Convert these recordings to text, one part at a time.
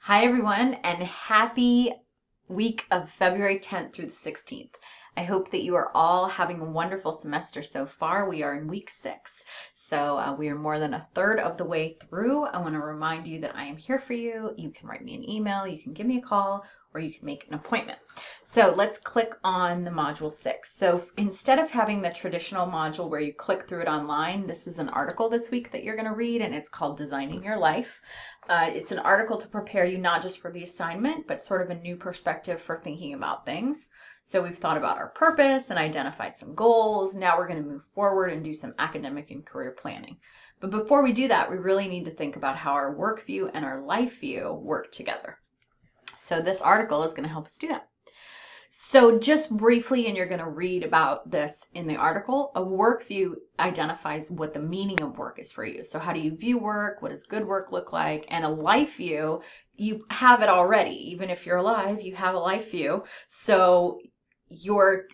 Hi, everyone, and happy week of February 10th through the 16th. I hope that you are all having a wonderful semester so far. We are in week 6, so we are more than a third of the way through. I want to remind you that I am here for you. You can write me an email, you can give me a call, or you can make an appointment. So let's click on the module 6. So instead of having the traditional module where you click through it online, this is an article this week that you're going to read, and it's called Designing Your Life. It's an article to prepare you not just for the assignment, but sort of a new perspective for thinking about things. So we've thought about our purpose and identified some goals. Now we're going to move forward and do some academic and career planning. But before we do that, we really need to think about how our work view and our life view work together. So this article is going to help us do that. So just briefly, and you're going to read about this in the article, a work view identifies what the meaning of work is for you. So how do you view work? What does good work look like? And a life view, you have it already. Even if you're alive, you have a life view. So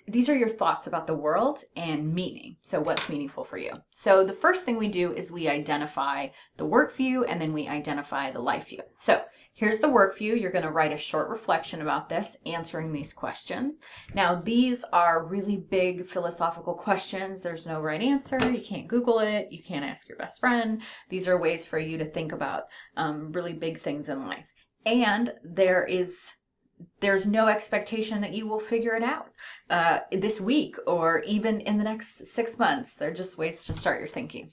these are your thoughts about the world and meaning. So what's meaningful for you? So the first thing we do is we identify the work view, and then we identify the life view. So here's the work view. You're going to write a short reflection about this, answering these questions. Now, these are really big philosophical questions. There's no right answer. You can't Google it. You can't ask your best friend. These are ways for you to think about really big things in life. And there's no expectation that you will figure it out this week or even in the next 6 months. They're just ways to start your thinking.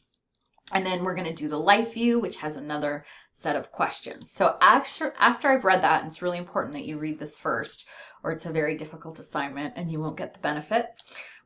And then we're going to do the life view, which has another set of questions. So after I've read that, and it's really important that you read this first, or it's a very difficult assignment and you won't get the benefit.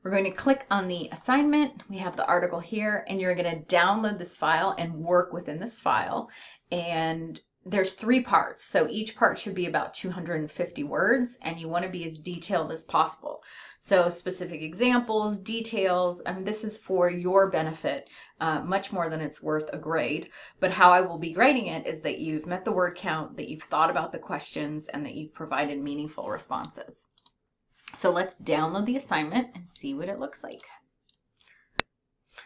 We're going to click on the assignment. We have the article here, and you're going to download this file and work within this file. And there's 3 parts, so each part should be about 250 words, and you want to be as detailed as possible. So specific examples, details, this is for your benefit, much more than it's worth a grade. But how I will be grading it is that you've met the word count, that you've thought about the questions, and that you've provided meaningful responses. So let's download the assignment and see what it looks like.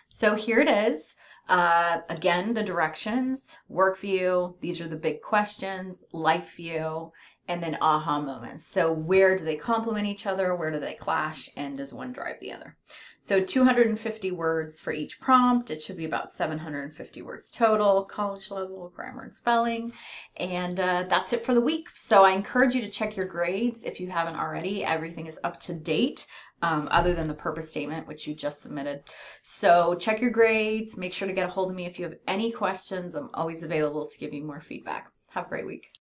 So here it is. Again, the directions, work view, these are the big questions, life view, and then aha moments. So where do they complement each other? Where do they clash? And does one drive the other? So 250 words for each prompt. It should be about 750 words total, college level, grammar and spelling. And that's it for the week. So I encourage you to check your grades if you haven't already. Everything is up to date. Other than the purpose statement, which you just submitted. So check your grades. Make sure to get a hold of me if you have any questions. I'm always available to give you more feedback. Have a great week.